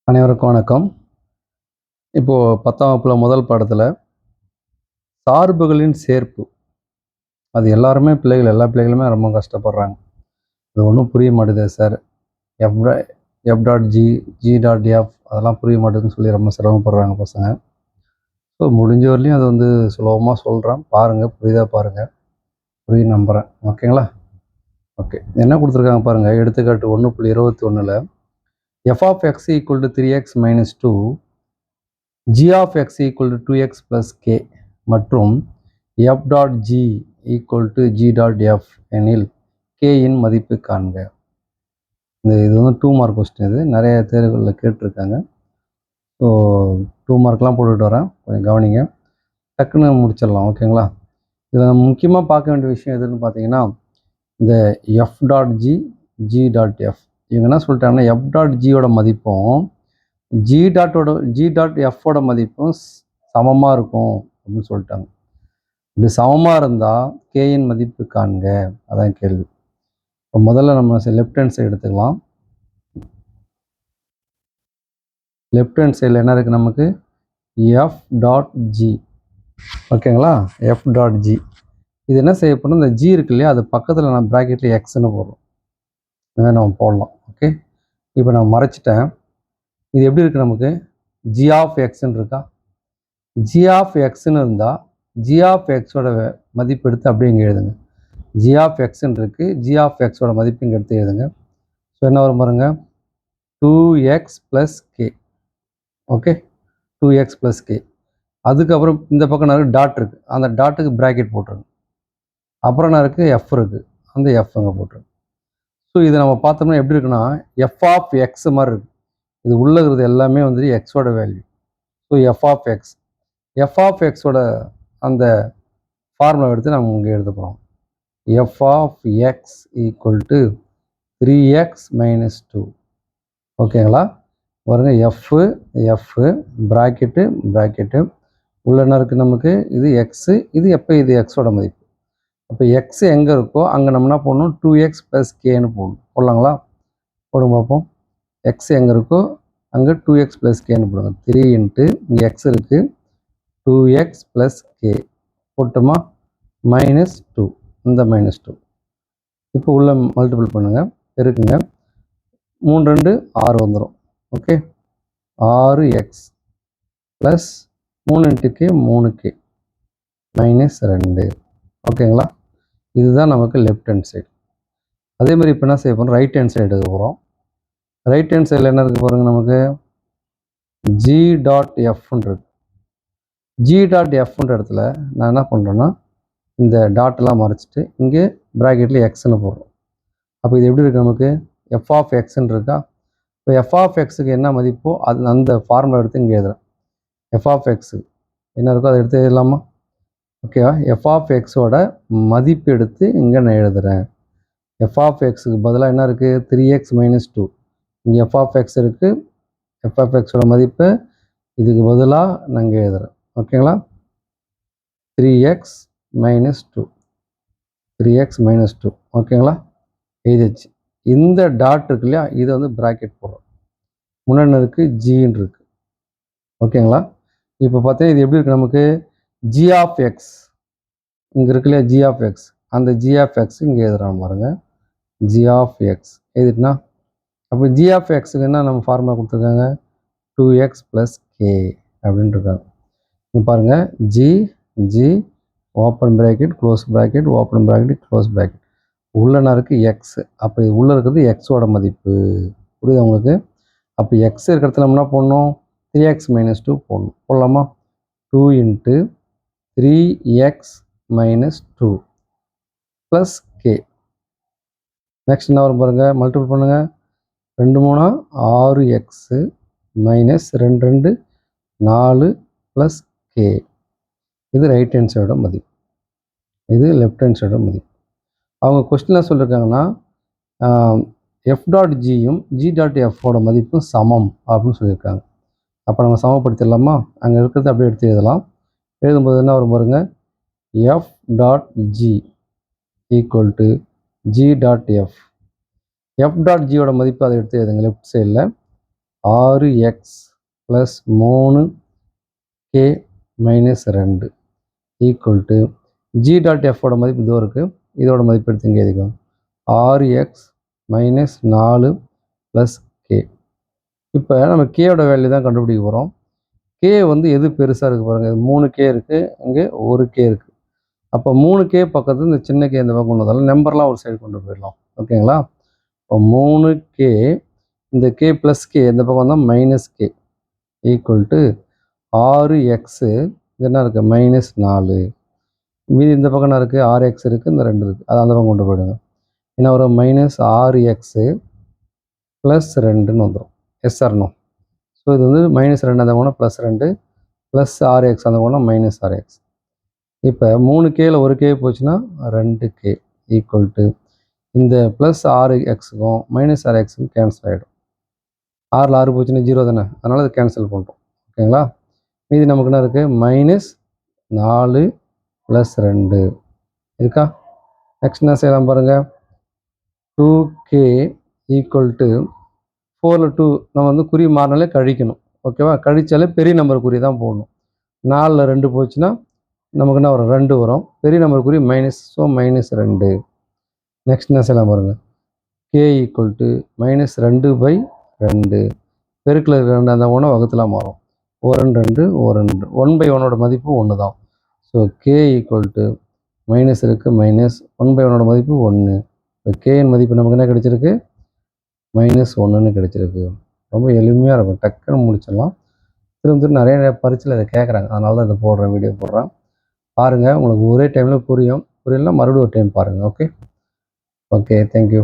அனைவருக்கும் வணக்கம். இப்போது 10ஆம் வகுப்பில் முதல் பாடத்தில் சார்புகளின் சேர்ப்பு, அது எல்லாருமே எல்லா பிள்ளைகளுமே ரொம்ப கஷ்டப்படுறாங்க. அது ஒன்றும் புரிய மாட்டேதே sir, F F dot G, G dot F அதெல்லாம் புரிய மாட்டேதுன்னு சொல்லி ரொம்ப சிரமப்படுறாங்க பசங்க. ஸோ முடிஞ்ச வரலையும் அது சுலபமாக சொல்கிறேன், பாருங்கள், புரியுதா பாருங்கள், புரியும் நம்புகிறேன். ஓகேங்களா? ஓகே, என்ன கொடுத்துருக்காங்க பாருங்கள். எடுத்துக்காட்டு 1.21ல் f of x equal to 3x minus 2, g of x equal to 2x plus k மற்றும் f dot g equal to g dot f எனில் k இன் மதிப்பு காண்க. இது 2 மார்க் கொஸ்டின். இது நிறைய தேர்வுகளில் கேட்டிருக்காங்க. ஸோ 2 மார்க்லாம் போட்டுட்டு வரேன், கொஞ்சம் கவனிங்க, டக்குன்னு முடிச்சிடலாம். ஓகேங்களா? இதில் நம்ம முக்கியமாக பார்க்க வேண்டிய விஷயம் எதுன்னு பார்த்தீங்கன்னா, இந்த F dot G, G dot F, இவங்க என்ன சொல்லிட்டாங்கன்னா எஃப் டாட் ஜியோட மதிப்பும் ஜி டாட் எஃபோட மதிப்பும் சமமாக இருக்கும் அப்படின்னு சொல்லிட்டாங்க. இப்படி சமமாக இருந்தால் கேயின் மதிப்பு காண்க, அதான் கேள்வி. இப்போ முதல்ல நம்ம லெஃப்ட் ஹேண்ட் சைடு எடுத்துக்கலாம். லெஃப்ட் ஹேண்ட் சைடில் என்ன இருக்குது நமக்கு? F dot G. ஓகேங்களா? எஃப் டாட் ஜி இது என்ன செய்யப்படும், இந்த ஜி இருக்கு இல்லையா, அது பக்கத்தில் நான் ப்ராக்கெட்டில் எக்ஸ்ன்னு போடுறோம். இதை நம்ம போடலாம். ஓகே, இப்போ நான் மறைச்சிட்டேன். இது எப்படி இருக்குது நமக்கு? ஜி ஆஃப் எக்ஸ்ன்னு இருக்கா? ஜி ஆஃப் எக்ஸ்ன்னு இருந்தால் ஜி ஆஃப் எக்ஸோட மதிப்பு எடுத்து அப்படியே இங்கே எழுதுங்க. ஜி ஆஃப் எக்ஸ்ன்னு இருக்குது, ஜி ஆஃப் எக்ஸோட மதிப்பு இங்கே எடுத்து எழுதுங்க. ஸோ என்ன வரும் பாருங்க, 2x + k. Okay, 2x + k. அதுக்கப்புறம் இந்த பக்கம் நான் டாட் இருக்குது, அந்த டாட்டுக்கு ப்ராக்கெட் போட்டுருங்க. அப்புறம் என்ன இருக்குது? எஃப் இருக்குது, அந்த எஃப் அங்கே போட்டுருங்க. ஸோ இதை நம்ம பார்த்தோம்னா எப்படி இருக்குன்னா எஃப் ஆஃப் எக்ஸ் மாதிரி இருக்குது. இது உள்ளே இருக்கிறது எல்லாமே எக்ஸோட value. So F of X, F of எக்ஸோட அந்த ஃபார்முலா எடுத்து நம்ம இங்கே எழுத போகிறோம். F of X equal to 3x - 2. ஓகேங்களா? பாருங்க, எஃப் ப்ராக்கெட்டு உள்ள என்ன இருக்குது நமக்கு? இது எக்ஸு, இது இது எக்ஸோட மதிப்பு. அப்போ எக்ஸ் எங்கே இருக்கோ அங்கே நம்ம என்ன போடணும்? 2x + kன்னு போடலாங்களா? போடுங்க பார்ப்போம். எக்ஸ் எங்கே இருக்கோ அங்கே 2x + kன்னு போடுங்க. 3 × இங்கே எக்ஸ் இருக்குது, 2x + k போட்டோமா, -2, இந்த -2. இப்போ உள்ள மல்டிபிள் பண்ணுங்கள், இருக்குங்க. 3 2 6 வந்துடும். Okay, 6x plus 3 × k 3k -2. ஓகேங்களா? இதுதான் நமக்கு லெஃப்ட் ஹேண்ட் சைடு. அதே மாதிரி இப்போ என்ன செய்ய போகிறோம்? ரைட் ஹேண்ட் சைடு எடுக்க போகிறோம். ரைட் ஹேண்ட் சைடில் என்ன இருக்குது பாருங்கள், நமக்கு ஜி டாட் எஃப்ன்னு இருக்கு. ஜி டாட் எஃப்ன்ற இடத்துல நான் என்ன பண்ணுறேன்னா இந்த டாட்டெல்லாம் மறைச்சிட்டு இங்கே ப்ராக்கெட்டில் எக்ஸ்ன்னு போடுறோம். அப்போ இது எப்படி இருக்குது நமக்கு? எஃப் ஆஃப் எக்ஸ்ன்னு இருக்கா? இப்போ எஃப் ஆஃப் எக்ஸுக்கு என்ன மதிப்போ அது அந்த ஃபார்முலா எடுத்து இங்கே எழுதுறேன். எஃப் ஆஃப் எக்ஸு என்ன இருக்கோ அதை எடுத்து எழுதலாமா? ஓகேவா? எஃப் ஆஃப் எக்ஸோட மதிப்பு எடுத்து இங்கே நான் எழுதுகிறேன். எஃப் ஆஃப் எக்ஸுக்கு பதிலாக என்ன இருக்குது? 3x - 2. இங்கே எஃப் ஆஃப் எக்ஸ் இருக்குது, எஃப் ஆஃப் எக்ஸோட மதிப்பு இதுக்கு பதிலாக நான் இங்கே எழுதுகிறேன். ஓகேங்களா? 3x - 2, 3x - 2. ஓகேங்களா? எழுதிச்சு. இந்த டாட் இருக்கு இல்லையா, இதை ப்ராக்கெட் போடுறோம். முன்னாடி இருக்குது ஜின்னு இருக்குது. ஓகேங்களா? இப்போ பார்த்தீங்கன்னா இது எப்படி இருக்குது நமக்கு? ஜி ஆஃப் எக்ஸ் இங்கே இருக்கு இல்லையா, ஜி ஆஃப் எக்ஸ், அந்த ஜி ஆஃப் எக்ஸ் இங்கே எழுதுறான் பாருங்க, ஜி ஆஃப் எக்ஸ் எழுதிட்டுனா அப்போ ஜி ஆஃப் எக்ஸுக்கு என்ன நம்ம ஃபார்முலா கொடுத்துருக்காங்க? 2x + k அப்படின்னு இருக்காங்க. இங்கே பாருங்கள், G open bracket close bracket open bracket close bracket உள்ளனா இருக்குது எக்ஸ். அப்போ இது உள்ளே இருக்கிறது எக்ஸோட மதிப்பு. புரியுது உங்களுக்கு? அப்போ எக்ஸ் இருக்கிற இடத்துல நம்ம என்ன போடணும்? 3x - 2 போடணும். போடலாமா? 2 × 3x - 2 + k. நெக்ஸ்ட் என்ன வரும் பாருங்கள், மல்டிபிள் பண்ணுங்கள். 2 3 6x -2 2 4 + k. இது ரைட் ஹேண்ட் சைடோட மதிப்பு, இது லெஃப்ட் ஹேண்ட் சைடோட மதிப்பு. அவங்க கொஸ்டினில் சொல்லியிருக்காங்கன்னா எஃப் டாட் ஜியும் ஜி டாட் எஃபோட மதிப்பும் சமம் அப்படின்னு சொல்லியிருக்காங்க. அப்போ நம்ம சமப்படுத்திடலாமா? அங்கே இருக்கிறது அப்படியே எடுத்து எழுதலாம். எழுதும்போது என்ன வரும் பாருங்க, F dot G equal to G dot F. F dot ஜியோட மதிப்பு அதை எடுத்து எழுதுங்க லெஃப்ட் சைடில். 6x plus 3k minus 2 equal to G dot எஃபோட மதிப்பு இதோ இருக்குது, இதோட மதிப்பு எடுத்து இங்கே எழுதிக்கும் 6x மைனஸ் 4 ப்ளஸ் கே. இப்போ நம்ம கேயோட வேல்யூ தான் கண்டுபிடிக்க போகிறோம். கே வந்து எது பெருசாக இருக்குது பாருங்கள், 3k இருக்குது, இங்கே 1k இருக்குது. அப்போ 3k பக்கத்தில் இந்த சின்ன கே இந்த பக்கம் கொண்டு வந்தாலும் நம்பர்லாம் ஒரு சைடு கொண்டு போயிடலாம். ஓகேங்களா? இப்போ 3k இந்த கே ப்ளஸ் கே இந்த பக்கம் வந்தால் minus K equal to 6x இது என்ன இருக்குது மைனஸ் 4. மீதி இந்த பக்கம் என்ன இருக்குது 6x இருக்குது, இந்த 2 இருக்குது, அது அந்த பக்கம் கொண்டு போயிடுங்க. என்ன ஒரு மைனஸ் 6x ப்ளஸ் 2ன்னு வந்துடும். எஸ் ஆர்னோ. ஸோ இது வந்து மைனஸ் 2 அந்த போனால் ப்ளஸ் 2 ப்ளஸ் 6x அந்த போனால் மைனஸ் 6x. இப்போ 3kல 1k போச்சுன்னா 2k ஈக்குவல் டு இந்த ப்ளஸ் 6xக்கும் மைனஸ் 6xக்கும் கேன்சல் ஆகிடும். 6ல் 6 போச்சுன்னா 0 தானே, அதனால் அது கேன்சல் பண்ணுறோம். ஓகேங்களா? மீதி நமக்கு என்ன இருக்குது மைனஸ் 4 ப்ளஸ் 2 இருக்கா? நெக்ஸ்ட் என்ன செய்யலாம் பாருங்கள், 2k ஈக்குவல் டு 4ல் 2 நம்ம வந்து குறி மாறினாலே கழிக்கணும். ஓகேவா? கழிச்சாலே பெரிய நம்பர் குறி தான் போடணும். 4ல் 2 போச்சுன்னா நமக்கு என்ன வரும் 2 வரும். பெரிய நம்பர் குறி மைனஸ், ஸோ மைனஸ் 2. நெக்ஸ்ட் என்ன செய்யலாம் பாருங்கள், கே ஈக்குவல் டு மைனஸ் 2/2 பெருக்கில் இருக்கிற 2 அந்த 1 வகுத்தில் மாறும். 1 2 1/1ஓட மதிப்பு 1 தான். So K equal to minus இருக்குது மைனஸ் 1/1ஓட மதிப்பு 1. இப்போ கேயின் மதிப்பு நமக்கு என்ன கிடைச்சிருக்கு மைனஸ் 1ன்னு கிடைச்சிருக்கு. ரொம்ப எளிமையாக இருக்கும், டக்குன்னு முடிச்சிடலாம். திரும்ப நிறைய பரீட்சையில் இதை கேட்குறாங்க, அதனால தான் இதை போடுறேன், வீடியோ போடுறேன். பாருங்கள், உங்களுக்கு ஒரே டைமில் புரியும். புரியலன்னா மறுபடியும் ஒரு டைம் பாருங்கள். Okay, thank you.